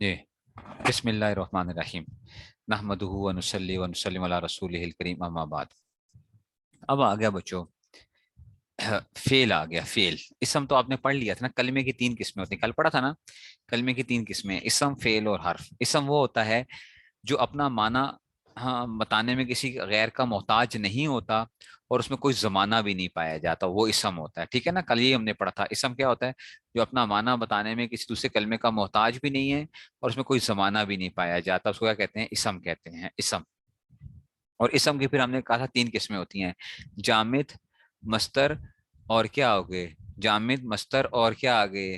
جی، بسم اللہ الرحمن الرحیم، نحمدہ و نصلی و نسلم علی رسولہ الکریم، اما بعد۔ اب آ گیا بچوں، فیل آ گیا۔ فیل اسم تو آپ نے پڑھ لیا تھا نا، کلمے کی تین قسمیں ہوتی ہیں، کل پڑھا تھا نا، کلمے کی تین قسمیں: اسم، فیل اور حرف۔ اسم وہ ہوتا ہے جو اپنا معنی بتانے میں کسی غیر کا محتاج نہیں ہوتا اور اس میں کوئی زمانہ بھی نہیں پایا جاتا، وہ اسم ہوتا ہے۔ ٹھیک ہے نا، کل یہ ہم نے پڑھا تھا اسم کیا ہوتا ہے، جو اپنا معنی بتانے میں کسی دوسرے کلمے کا محتاج بھی نہیں ہے اور اس میں کوئی زمانہ بھی نہیں پایا جاتا، اس کو کیا کہتے ہیں؟ اسم کہتے ہیں، اسم۔ اور اسم کی پھر ہم نے کہا تھا تین قسمیں ہوتی ہیں: جامد، مستر اور کیا ہو گئے؟ جامد، مستر اور کیا آگے؟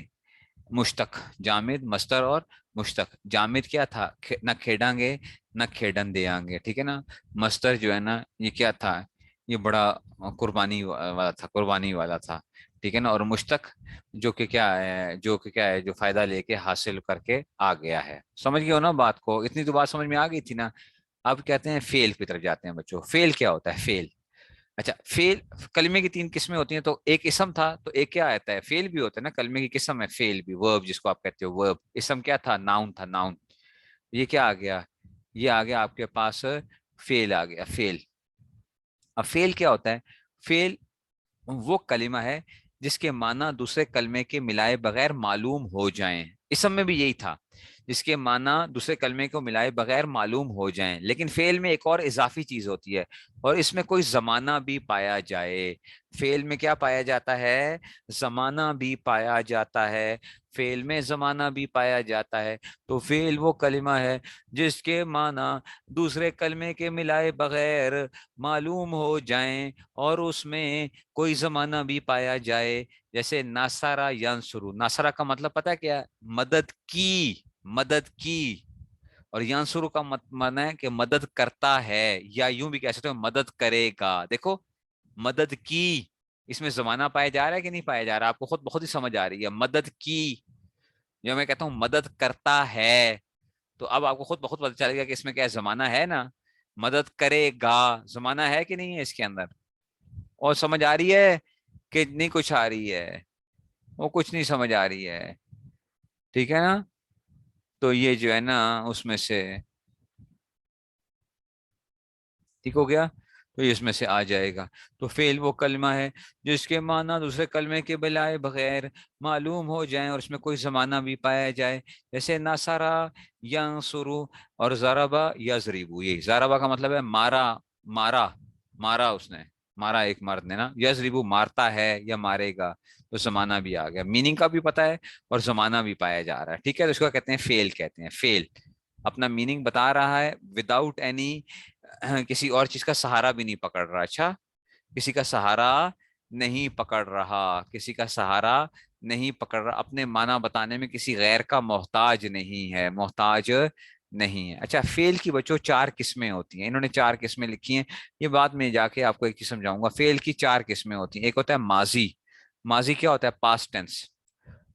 مشتق۔ جامد، مستر اور مشتق۔ جامد کیا تھا؟ نہ کھیڑیں گے نہ کھیڑن دے آنگے، ٹھیک ہے نا۔ مستر جو ہے نا، یہ کیا تھا؟ یہ بڑا قربانی والا تھا، قربانی والا تھا، ٹھیک ہے نا۔ اور مشتق جو کہ کیا ہے، جو کہ کیا ہے، جو فائدہ لے کے حاصل کر کے آ گیا ہے۔ سمجھ گئے ہو نا بات کو؟ اتنی تو بات سمجھ میں آ گئی تھی نا۔ اب کہتے ہیں فیل کی طرف جاتے ہیں بچوں۔ فیل کیا ہوتا ہے؟ فیل، اچھا فیل، کلمے کی تین قسمیں ہوتی ہیں، تو ایک اسم تھا تو ایک کیا آتا ہے؟ فیل بھی ہوتا ہے نا، کلمے کی قسم ہے فیل بھی، ورب جس کو آپ کہتے ہو ورب۔ اسم کیا تھا؟ ناؤن تھا، ناؤن۔ یہ کیا آ گیا؟ یہ آ گیا آپ کے پاس فیل آ گیا، فیل۔ اب فیل کیا ہوتا ہے؟ فیل وہ کلمہ ہے جس کے معنی دوسرے کلمے کے ملائے بغیر معلوم ہو جائیں۔ اسم میں بھی یہی تھا، جس کے معنی دوسرے کلمے کو ملائے بغیر معلوم ہو جائیں، لیکن فعل میں ایک اور اضافی چیز ہوتی ہے، اور اس میں کوئی زمانہ بھی پایا جائے۔ فعل میں کیا پایا جاتا ہے؟ زمانہ بھی پایا جاتا ہے، فعل میں زمانہ بھی پایا جاتا ہے۔ تو فعل وہ کلمہ ہے جس کے معنی دوسرے کلمے کے ملائے بغیر معلوم ہو جائیں اور اس میں کوئی زمانہ بھی پایا جائے۔ جیسے ناصرہ ینصرو، ناصرہ کا مطلب پتہ ہے کیا؟ مدد کی، مدد کی۔ اور ینصرو کا معنی ہے کہ مدد کرتا ہے، یا یوں بھی کہہ سکتے ہو مدد کرے گا۔ دیکھو، مدد کی، اس میں زمانہ پایا جا رہا ہے کہ نہیں پایا جا رہا؟ آپ کو خود بہت ہی سمجھ آ رہی ہے۔ مدد کی، جو میں کہتا ہوں مدد کرتا ہے، تو اب آپ کو خود بہت پتہ چلے گا کہ اس میں کیا زمانہ ہے نا۔ مدد کرے گا، زمانہ ہے کہ نہیں ہے اس کے اندر؟ اور سمجھ آ رہی ہے کہ نہیں کچھ آ رہی ہے؟ وہ کچھ نہیں سمجھ آ رہی ہے، ٹھیک ہے نا۔ تو یہ جو ہے نا اس میں سے ٹھیک ہو گیا، تو یہ اس میں سے آ جائے گا۔ تو فعل وہ کلمہ ہے جس کے معنی دوسرے کلمے کے بلائے بغیر معلوم ہو جائیں اور اس میں کوئی زمانہ بھی پایا جائے۔ جیسے نصرہ ینصرو اور ضربہ یضربو، یہ ضربہ کا مطلب ہے مارا، مارا، مارا اس نے، مارا ایک مرد نے نا۔ یضربو مارتا ہے یا مارے گا، تو زمانہ بھی آ گیا، میننگ کا بھی پتہ ہے اور زمانہ بھی پایا جا رہا ہے، ٹھیک ہے۔ تو اس کو کہتے ہیں فعل، کہتے ہیں فعل۔ اپنا میننگ بتا رہا ہے وداؤٹ اینی، کسی اور چیز کا سہارا بھی نہیں پکڑ رہا۔ اچھا، کسی کا سہارا نہیں پکڑ رہا، کسی کا سہارا نہیں پکڑ رہا، اپنے معنی بتانے میں کسی غیر کا محتاج نہیں ہے، محتاج نہیں ہے۔ اچھا، فعل کی بچوں چار قسمیں ہوتی ہیں، انہوں نے چار قسمیں لکھی ہیں، یہ بعد میں جا کے آپ کو ایک چیز سمجھاؤں گا۔ فعل کی چار قسمیں ہوتی ہیں، ایک ہوتا ہے ماضی، ماضی کیا ہوتا ہے؟ Past tense.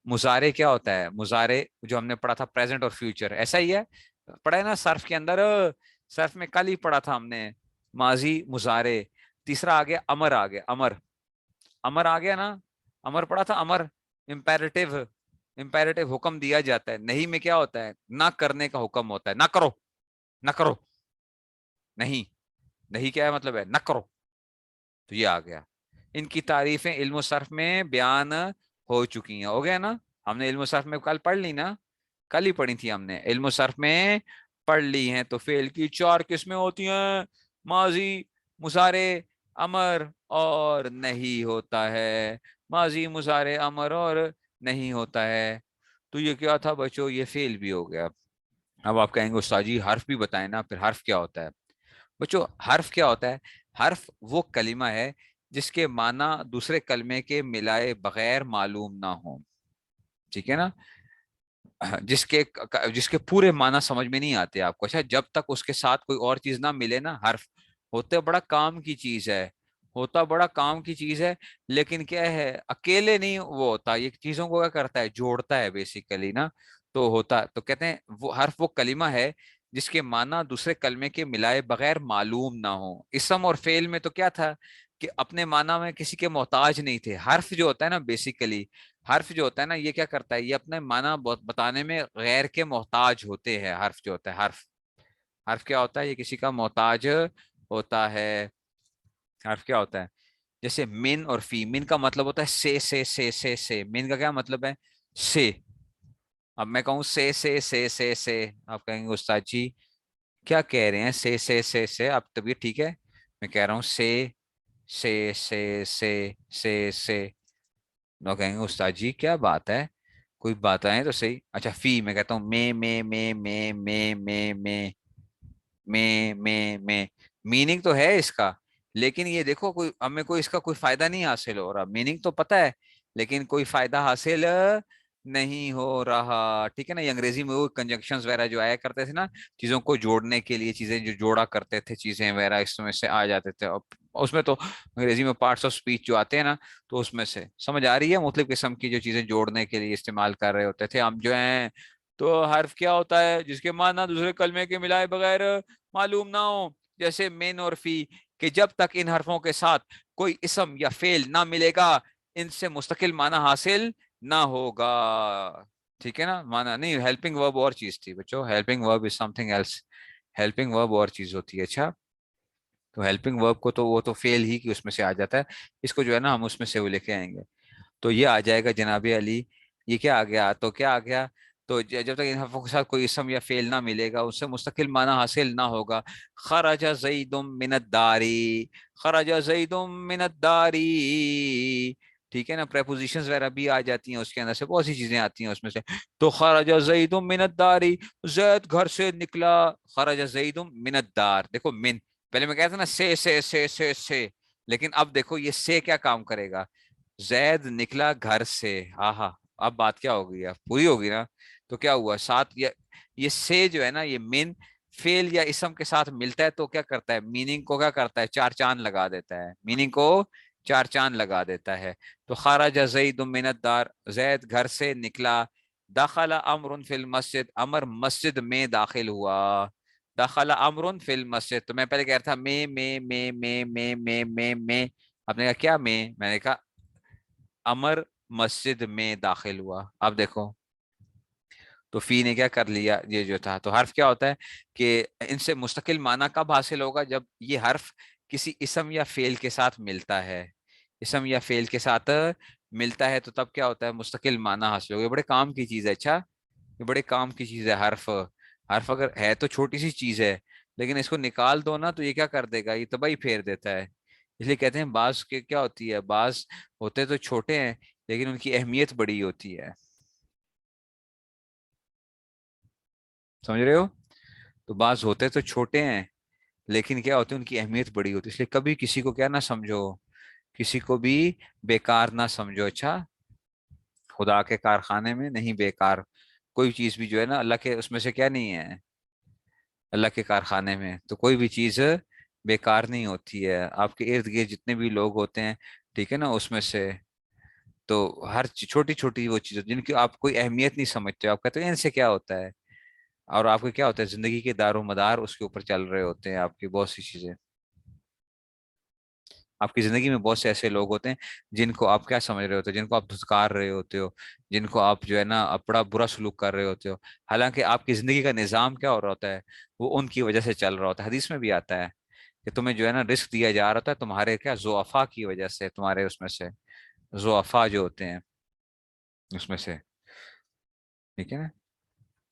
مضارع کیا ہوتا ہے؟ مضارع جو ہم نے پڑھا تھا پریزنٹ اور فیوچر، ایسا ہی ہے، پڑھا ہے نا صرف کے اندر، صرف میں کل ہی پڑھا تھا ہم نے، ماضی، مضارع۔ تیسرا آ گیا امر، آ گیا امر، امر آ گیا نا، امر پڑھا تھا، امر امپیریٹیو، امپیریٹیو حکم دیا جاتا ہے۔ نہیں میں کیا ہوتا ہے؟ نہ کرنے کا حکم ہوتا ہے، نہ کرو، نہ کرو، نہیں، نہیں کیا ہے مطلب ہے؟ نہ کرو، تو یہ آ گیا۔ ان کی تعریفیں علم و صرف میں بیان ہو چکی ہیں، ہو گیا نا، ہم نے علم و صرف میں کل پڑھ لی نا، کل ہی پڑھی تھی ہم نے، علم و صرف میں پڑھ لی ہیں۔ تو فعل کی چار قسمیں ہوتی ہیں: ماضی، مضارع، امر اور نہیں ہوتا ہے، ماضی، مضارع، امر اور نہیں ہوتا ہے۔ تو یہ کیا تھا بچوں؟ یہ فعل بھی ہو گیا۔ اب آپ کہیں گے استاد جی حرف بھی بتائیں نا، پھر حرف کیا ہوتا ہے؟ بچوں حرف کیا ہوتا ہے؟ حرف وہ کلمہ ہے جس کے معنی دوسرے کلمے کے ملائے بغیر معلوم نہ ہو، ٹھیک ہے نا، جس کے پورے معنی سمجھ میں نہیں آتے آپ کو۔ اچھا، جب تک اس کے ساتھ کوئی اور چیز نہ ملے نا، حرف ہوتا بڑا کام کی چیز ہے، ہوتا بڑا کام کی چیز ہے، لیکن کیا ہے، اکیلے نہیں وہ ہوتا، یہ چیزوں کو کیا کرتا ہے؟ جوڑتا ہے بیسیکلی نا۔ تو ہوتا، تو کہتے ہیں وہ حرف وہ کلمہ ہے جس کے معنی دوسرے کلمے کے ملائے بغیر معلوم نہ ہو۔ اسم اور فعل میں تو کیا تھا کہ اپنے معنی میں کسی کے محتاج نہیں تھے۔ حرف جو ہوتا ہے نا بیسیکلی، حرف جو ہوتا ہے نا یہ کیا کرتا ہے، یہ اپنے معنی بتانے میں غیر کے محتاج ہوتے ہیں. حرف جو ہوتا ہے، حرف کیا ہوتا ہے، یہ کسی کا محتاج ہوتا ہے. حرف کیا ہوتا ہے، جیسے من اور فی. من کا مطلب ہوتا ہے سے. من کا کیا مطلب ہے، سے. اب میں کہوں سے آپ کہیں گے استاد جی کیا کہہ رہے ہیں، سے اب طبیعت ٹھیک ہے. میں کہہ رہا ہوں سے. نو کہیں گے استاد جی کیا بات ہے، کوئی بات ہے تو صحیح. اچھا فی میں کہتا ہوں میں میننگ تو ہے اس کا، لیکن یہ دیکھو کوئی ہمیں کوئی اس کا کوئی فائدہ نہیں حاصل ہو رہا. میننگ تو پتہ ہے لیکن کوئی فائدہ حاصل نہیں ہو رہا. ٹھیک ہے نا. یہ انگریزی میں وہ کنجنکشنز وغیرہ جو آیا کرتے تھے نا، چیزوں کو جوڑنے کے لیے، چیزیں جو جوڑا کرتے تھے چیزیں وغیرہ، اس میں سے آ جاتے تھے. اور اس میں تو انگریزی میں پارٹس آف اسپیچ جو آتے ہیں نا، تو اس میں سے سمجھ آ رہی ہے مختلف قسم کی جو چیزیں جوڑنے کے لیے استعمال کر رہے ہوتے تھے ہم جو ہیں. تو حرف کیا ہوتا ہے، جس کے معنی دوسرے کلمے کے ملائے بغیر معلوم نہ ہو، جیسے مین اور فی، کہ جب تک ان حرفوں کے ساتھ کوئی اسم یا فعل نہ ملے گا ان سے مستقل معنی حاصل نہ ہوگا. ٹھیک ہے نا. معنی نہیں، ہیلپنگ ورب اور چیز تھی بچوں. ہیلپنگ ورب از سم تھنگ ایلس. ہیلپنگ ورب اور چیز ہوتی ہے. اچھا تو ہیلپنگ ورب کو تو وہ تو فعل ہی کی اس میں سے آ جاتا ہے. اس کو جو ہے نا ہم اس میں سے وہ لے کے آئیں گے. تو یہ آ جائے گا جناب علی. یہ کیا آ گیا، تو کیا آ گیا، تو جب تک ان حرفوں کے ساتھ کوئی اسم یا فعل نہ ملے گا اس سے مستقل معنی حاصل نہ ہوگا. خرج زید من الداری. خرج زید من الداری. ٹھیک ہے نا. پریپوزیشنز وغیرہ بھی آ جاتی ہیں اس کے اندر سے، بہت سی چیزیں آتی ہیں اس میں سے. تو خرج زید من الداری، زید گھر سے نکلا. خرج زید من الدار. دیکھو من، پہلے میں کہتا تھا نا سے، لیکن اب دیکھو یہ سے کیا کام کرے گا، زید نکلا گھر سے. آہا، اب بات کیا ہوگی، اب پوری ہوگی نا. تو کیا ہوا ساتھ یہ سے جو ہے نا، یہ من فعل یا اسم کے ساتھ ملتا ہے تو کیا کرتا ہے، میننگ کو کیا کرتا ہے، چار چاند لگا دیتا ہے. میننگ کو چار چاند لگا دیتا ہے. تو خرج زید من الدار، زید گھر سے نکلا. دخل امر فی المسجد، امر مسجد میں داخل ہوا. دخل امر فی المسجد. تو میں پہلے کہہ رہا تھا میں. آپ نے کہا کیا میں نے کہا امر مسجد میں داخل ہوا. اب دیکھو تو فی نے کیا کر لیا، یہ جو تھا. تو حرف کیا ہوتا ہے کہ ان سے مستقل معنی کب حاصل ہوگا، جب یہ حرف کسی اسم یا فعل کے ساتھ ملتا ہے. اسم یا فعل کے ساتھ ملتا ہے تو تب کیا ہوتا ہے، مستقل معنی حاصل ہوگا. یہ بڑے کام کی چیز ہے. اچھا یہ بڑے کام کی چیز ہے حرف. حرف اگر ہے تو چھوٹی سی چیز ہے، لیکن اس کو نکال دو نا تو یہ کیا کر دے گا، یہ تباہی پھیر دیتا ہے. اس لیے کہتے ہیں بعض کے کیا ہوتی ہے، بعض ہوتے تو چھوٹے ہیں لیکن ان کی اہمیت بڑی ہوتی ہے. سمجھ رہے ہو. تو بعض ہوتے تو چھوٹے ہیں لیکن کیا ہوتے ہیں، ان کی اہمیت بڑی ہوتی ہے. اس لیے کبھی کسی کو کیا نہ سمجھو، کسی کو بھی بیکار نہ سمجھو. اچھا خدا کے کارخانے میں نہیں بیکار کوئی چیز بھی جو ہے نا، اللہ کے اس میں سے کیا نہیں ہے، اللہ کے کارخانے میں تو کوئی بھی چیز بیکار نہیں ہوتی ہے. آپ کے ارد گرد جتنے بھی لوگ ہوتے ہیں، ٹھیک ہے نا، اس میں سے تو ہر چھوٹی چھوٹی وہ چیز جن کی آپ کوئی اہمیت نہیں سمجھتے، آپ کہتے ہیں ان سے کیا ہوتا ہے. اور آپ کو کیا ہوتا ہے، زندگی کے دار و مدار اس کے اوپر چل رہے ہوتے ہیں آپ کی بہت سی چیزیں. آپ کی زندگی میں بہت سے ایسے لوگ ہوتے ہیں جن کو آپ کیا سمجھ رہے ہوتے ہیں، جن کو آپ دھتکار رہے ہوتے ہو، جن کو آپ جو ہے نا بڑا برا سلوک کر رہے ہوتے ہو. حالانکہ آپ کی زندگی کا نظام کیا ہو رہا ہوتا ہے، وہ ان کی وجہ سے چل رہا ہوتا ہے. حدیث میں بھی آتا ہے کہ تمہیں جو ہے نا رزق دیا جا رہا ہوتا ہے تمہارے کیا ضعفاء کی وجہ سے، تمہارے اس میں سے ضعفاء جو ہوتے ہیں اس میں سے. ٹھیک ہے نا.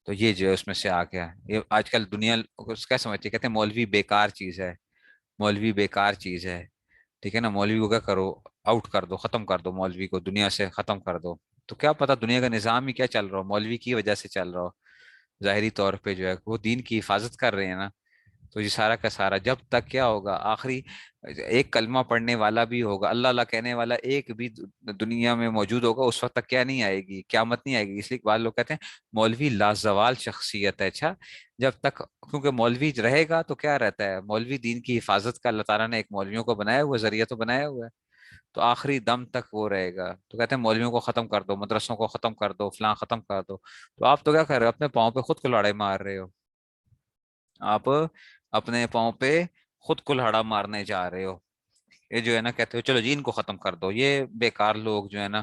تو یہ جو ہے اس میں سے آ گیا. یہ آج کل دنیا کیا سمجھتی ہے، کہتے ہیں مولوی بیکار چیز ہے، مولوی بیکار چیز ہے. ٹھیک ہے نا. مولوی کو کیا کرو، آؤٹ کر دو، ختم کر دو، مولوی کو دنیا سے ختم کر دو. تو کیا پتا دنیا کا نظام ہی کیا چل رہا ہو، مولوی کی وجہ سے چل رہا ہو. ظاہری طور پہ جو ہے وہ دین کی حفاظت کر رہے ہیں نا. تو یہ سارا کا سارا جب تک کیا ہوگا، آخری ایک کلمہ پڑھنے والا بھی ہوگا، اللہ اللہ کہنے والا ایک بھی دنیا میں موجود ہوگا، اس وقت تک کیا نہیں آئے گی، قیامت نہیں آئے گی. اس لیے بعض لوگ کہتے ہیں مولوی لازوال شخصیت ہے. اچھا جب تک، کیونکہ مولوی رہے گا تو کیا رہتا ہے، مولوی دین کی حفاظت کا اللہ تعالیٰ نے ایک مولویوں کو بنایا ہوا ذریعہ تو بنایا ہوا ہے. تو آخری دم تک وہ رہے گا. تو کہتے ہیں مولویوں کو ختم کر دو، مدرسوں کو ختم کر دو، فلاں ختم کر دو. تو آپ تو کیا کر رہے ہو، اپنے پاؤں پہ خود کو لاڑے مار رہے ہو. آپ اپنے پاؤں پہ خود کلہاڑا مارنے جا رہے ہو. یہ جو ہے نا کہتے ہو چلو جی ان کو ختم کر دو، یہ بیکار لوگ جو ہے نا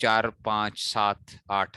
4578।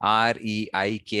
REIKI,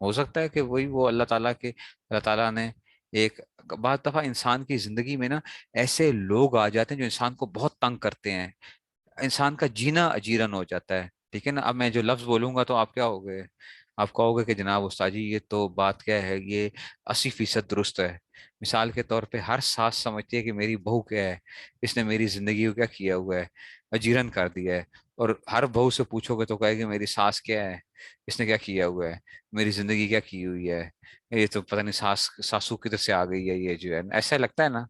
ہو سکتا ہے کہ وہی وہ اللہ تعالیٰ نے ایک بعض دفعہ انسان کی زندگی میں نا ایسے لوگ آ جاتے ہیں جو انسان کو بہت تنگ کرتے ہیں، انسان کا جینا اجیرن ہو جاتا ہے، ٹھیک ہے نا؟ اب میں جو لفظ بولوں گا تو آپ کیا ہوگے، آپ کہو گے کہ جناب استاد جی یہ تو بات کیا ہے، یہ 80% درست ہے۔ مثال کے طور پہ ہر ساس سمجھتی ہے کہ میری بہو کیا ہے، اس نے میری زندگی کو کیا کیا ہوا ہے، اجیرن کر دیا ہے۔ اور ہر بہو سے پوچھو گے تو کہے گی میری ساس کیا ہے، اس نے کیا کیا ہوا ہے، میری زندگی کیا کی ہوئی ہے، یہ تو پتہ نہیں ساسو کدھر سے آ گئی ہے، یہ جو ہے ایسا لگتا ہے نا،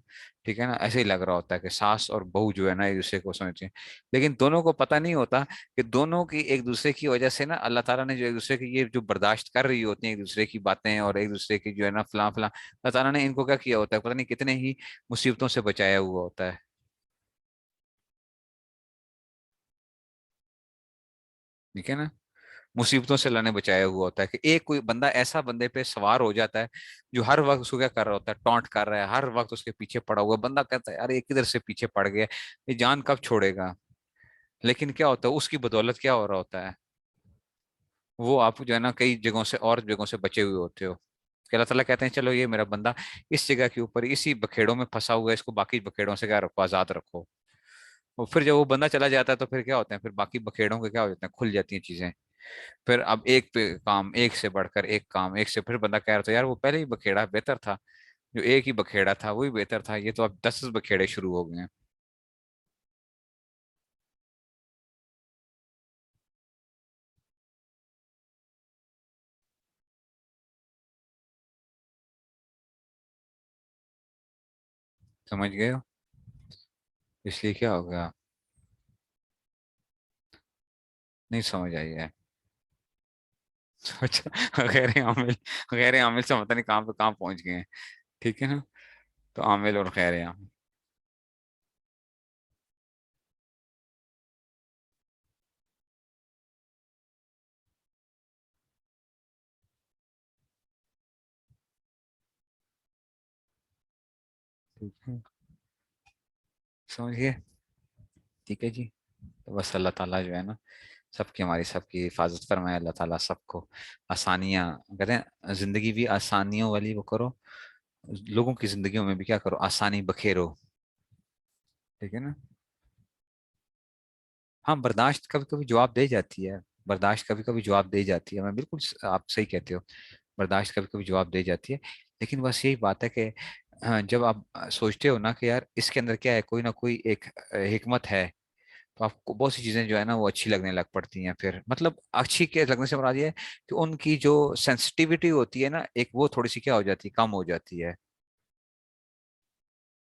ٹھیک ہے نا؟ ایسے ہی لگ رہا ہوتا ہے کہ ساس اور بہو جو ہے نا ایک دوسرے کو سمجھتے ہیں، لیکن دونوں کو پتہ نہیں ہوتا کہ دونوں کی ایک دوسرے کی وجہ سے نا اللہ تعالیٰ نے جو ایک دوسرے کی یہ جو برداشت کر رہی ہوتی ہیں ایک دوسرے کی باتیں اور ایک دوسرے کی جو ہے نا فلاں فلاں، اللہ تعالیٰ نے ان کو کیا کیا ہوتا ہے، پتہ نہیں کتنے ہی مصیبتوں سے بچایا ہوا ہوتا ہے، ٹھیک ہے نا؟ مصیبتوں سے اللہ نے بچایا ہوا ہوتا ہے کہ ایک کوئی بندہ ایسا بندے پہ سوار ہو جاتا ہے جو ہر وقت اس کو کیا کر رہا ہوتا ہے، ٹونٹ کر رہا ہے، ہر وقت اس کے پیچھے پڑا ہوا ہے، بندہ کہتا ہے یار یہ کدھر سے پیچھے پڑ گیا، یہ جان کب چھوڑے گا؟ لیکن کیا ہوتا ہے اس کی بدولت کیا ہو رہا ہوتا ہے، وہ آپ جو ہے نا کئی جگہوں سے اور جگہوں سے بچے ہوئے ہوتے ہو، کہ اللہ تعالیٰ کہتے ہیں چلو یہ میرا بندہ اس جگہ کے اوپر اسی بکھیڑوں میں پھنسا ہوا ہے، اس کو باقی بکھیڑوں سے کیا رکھو، آزاد رکھو۔ اور پھر جب وہ بندہ چلا جاتا ہے تو پھر کیا ہوتا ہے، پھر باقی بکھیڑوں کے کیا ہو جاتے ہیں، کھل جاتی ہیں چیزیں، پھر اب ایک پہ کام، ایک سے بڑھ کر ایک کام، ایک سے پھر بندہ کہہ رہا تھا یار وہ پہلے ہی بکھیڑا بہتر تھا، جو ایک ہی بکھیڑا تھا وہی بہتر تھا، یہ تو اب 10 بکھیڑے شروع ہو گئے ہیں۔ سمجھ گئے ہو؟ اس لیے کیا ہو گیا؟ نہیں سمجھ آئی ہے؟ اچھا، غیر عامل سے پتہ نہیں کہاں پہ کہاں پہنچ گئے ہیں، ٹھیک ہے نا؟ تو عامل اور غیر عامل، ٹھیک ہے، سمجھ گئے؟ ٹھیک ہے جی، تو بس اللہ تعالیٰ جو ہے نا سب کی، ہماری سب کی حفاظت فرمائے اللہ تعالیٰ، سب کو آسانیاں، کہتے ہیں زندگی بھی آسانیوں والی وہ کرو، لوگوں کی زندگیوں میں بھی کیا کرو، آسانی بکھیرو، ٹھیک ہے نا؟ ہاں برداشت کبھی کبھی جواب دے جاتی ہے، برداشت کبھی کبھی جواب دے جاتی ہے، میں بالکل آپ صحیح کہتے ہو، برداشت کبھی کبھی جواب دے جاتی ہے، لیکن بس یہی بات ہے کہ جب آپ سوچتے ہو نا کہ یار اس کے اندر کیا ہے، کوئی نہ کوئی ایک حکمت ہے، تو آپ کو بہت سی چیزیں جو ہے نا وہ اچھی لگنے لگ پڑتی ہیں، پھر مطلب اچھی کے لگنے سے مراد یہ ہے کہ ان کی جو سینسٹیوٹی ہوتی ہے نا ایک، وہ تھوڑی سی کیا ہو جاتی ہے، کم ہو جاتی ہے،